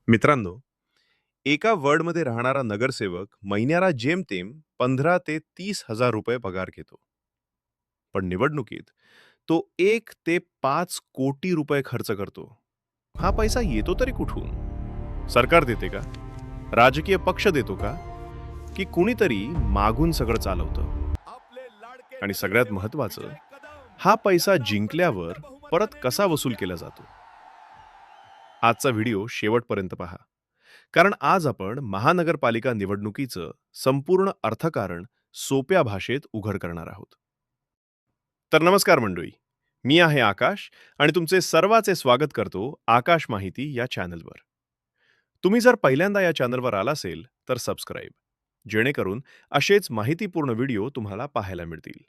मित्रांनो, एका वॉर्डमध्ये राहणारा नगरसेवक महिन्याला जेमतेम 15 ते 30 हजार रुपये पगार घेतो. पण निवडणुकीत तो 1 ते 5 कोटी रुपये खर्च करतो. हा पैसा येतो तरी कुठून? सरकार देते का? राजकीय पक्ष देतो का? की कुणीतरी मागून सगळं चालवतं? आणि सगळ्यात महत्वाचं, हा पैसा जिंकल्यावर परत कसा वसूल केला जातो? आजचा व्हिडिओ शेवटपर्यंत पहा. कारण आज आपण महानगरपालिका निवडणुकीचं संपूर्ण अर्थकारण सोप्या भाषेत उघड करणार आहोत. तर नमस्कार मंडळी, मी आहे आकाश आणि तुमचे सर्वांचे स्वागत करतो आकाश माहिती या चॅनलवर. तुम्ही जर पहिल्यांदा या चॅनलवर आला असेल तर सबस्क्राईब, जेणेकरून असेच माहितीपूर्ण व्हिडिओ तुम्हाला पाहायला मिळतील.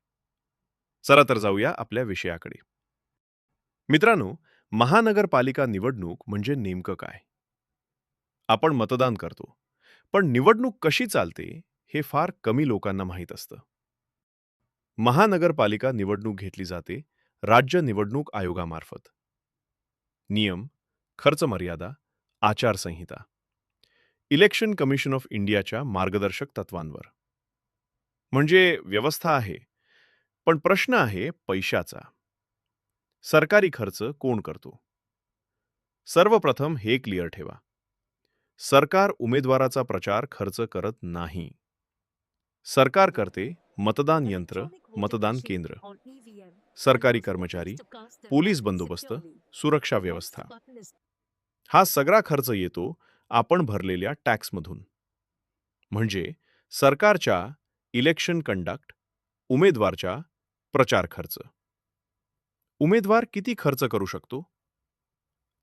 चला तर जाऊया आपल्या विषयाकडे. मित्रांनो, महानगरपालिका निवडणूक म्हणजे नेमकं काय? आपण मतदान करतो, पण निवडणूक कशी चालते हे फार कमी लोकांना माहीत असतं. महानगरपालिका निवडणूक घेतली जाते राज्य निवडणूक आयोगामार्फत. नियम, खर्च मर्यादा, आचारसंहिता, इलेक्शन कमिशन ऑफ इंडियाच्या मार्गदर्शक तत्वांवर. म्हणजे व्यवस्था आहे, पण प्रश्न आहे पैशाचा. सरकारी खर्च कोण करतो? सर्वप्रथम हे क्लिअर ठेवा. सरकार उमेदवाराचा प्रचार खर्च करत नाही. सरकार करते मतदान यंत्र, मतदान केंद्र, सरकारी कर्मचारी, पोलीस बंदोबस्त, सुरक्षा व्यवस्था. हा सगळा खर्च येतो आपण भरलेल्या टॅक्समधून. म्हणजे सरकारच्या इलेक्शन कंडक्ट, उमेदवारच्या प्रचार खर्च. उमेदवार किती खर्च करू शकतो?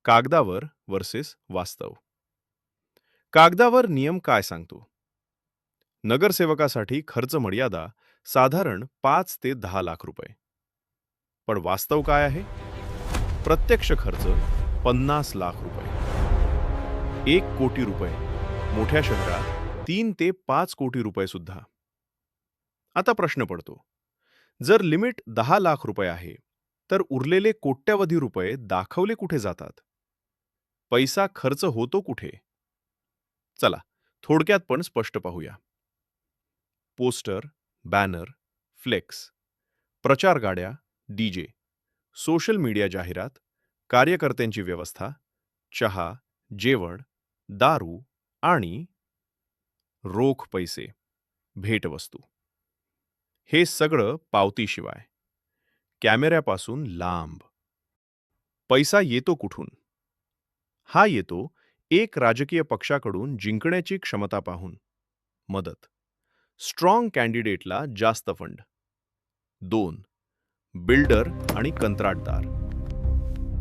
कागदावर वर्सेस वास्तव. कागदावर नियम काय सांगतो? नगरसेवकासाठी खर्च मर्यादा साधारण 5 ते 10 लाख रुपये. पण वास्तव काय आहे? प्रत्यक्ष खर्च 50 लाख रुपये, 1 कोटी रुपये, मोठ्या शहरात 3 ते 5 कोटी रुपये सुद्धा. आता प्रश्न पडतो, जर लिमिट 10 लाख रुपये आहे, तर उरलेले कोट्यवधी रुपये दाखवले कुठे जातात? पैसा खर्च होतो कुठे? चला, थोडक्यात पण स्पष्ट पाहूया. पोस्टर, बॅनर, फ्लेक्स, प्रचार गाड्या, डीजे, सोशल मीडिया जाहिरात, कार्यकर्त्यांची व्यवस्था, चहा, जेवण, दारू आणि रोख पैसे, भेटवस्तू. हे सगळं पावतीशिवाय, कॅमेऱ्यापासून लांब. पैसा येतो कुठून? हा येतो एक राजकीय पक्षाकडून जिंकण्याची क्षमता पाहून. मदत, स्ट्रॉंग कॅन्डिडेटला जास्त फंड. 2. बिल्डर आणि कंत्राटदार.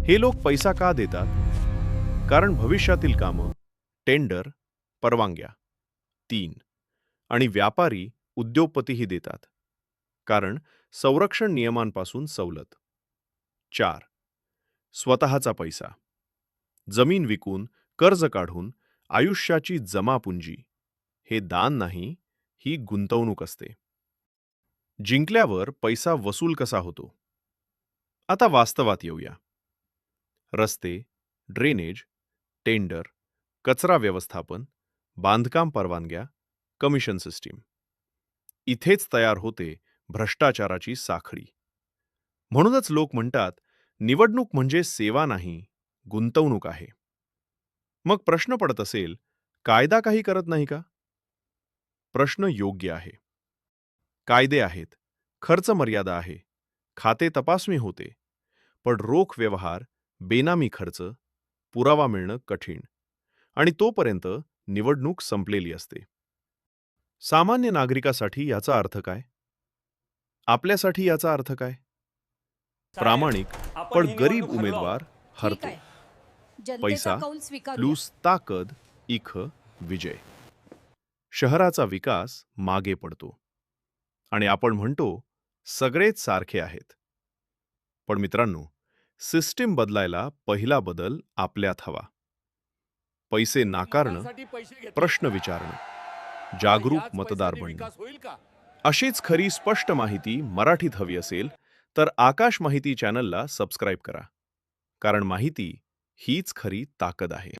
हे लोक पैसा का देतात? कारण भविष्यातील कामं, टेंडर, परवानग्या. 3. आणि व्यापारी, उद्योगपतीही देतात. कारण संरक्षण नियमांपासून सवलत. 4. स्वतःचा पैसा. जमीन विकून, कर्ज काढून, आयुष्याची जमापुंजी. हे दान नाही, ही गुंतवणूक असते. जिंकल्यावर पैसा वसूल कसा होतो? आता वास्तवात येऊया. रस्ते, ड्रेनेज, टेंडर, कचरा व्यवस्थापन, बांधकाम परवानग्या, कमिशन सिस्टीम. इथेच तयार होते भ्रष्टाचाराची साखळी. म्हणूनच लोक म्हणतात, निवडणूक म्हणजे सेवा नाही, गुंतवणूक आहे. मग प्रश्न पडत असेल, कायदा काही करत नाही का? प्रश्न योग्य आहे. कायदे आहेत, खर्च मर्यादा आहे, खाते तपासणी होते, पण रोख व्यवहार, बेनामी खर्च, पुरावा मिळणं कठीण. आणि तोपर्यंत निवडणूक संपलेली असते. सामान्य नागरिकासाठी याचा अर्थ काय? आपल्यासाठी याचा अर्थ काय? साहेब, प्रामाणिक आपण पण ही गरीब निवडणूक हरलो उमेदवार आहोत. ठीक हरतो. आहे. जनतेचा पैसा कौल स्वीकारूया. प्लस ताकद इख विजय. शहराचा विकास मागे पडतो. आणि आपण म्हणतो, सगळेच सारखे आहेत. पण मित्रांनो, सिस्टीम बदलायला पहिला बदल आपल्यात हवा. पैसे नाकारणं, मतांसाठी पैसे घेतले. प्रश्न विचारणं, आता जागरूक याच मतदार पैशाने बनणं. विकास होईल का? अशीच खरी स्पष्ट माहिती मराठीत हवी असेल तर आकाश माहिती चॅनलला सबस्क्राईब करा. कारण माहिती हीच खरी ताकद आहे.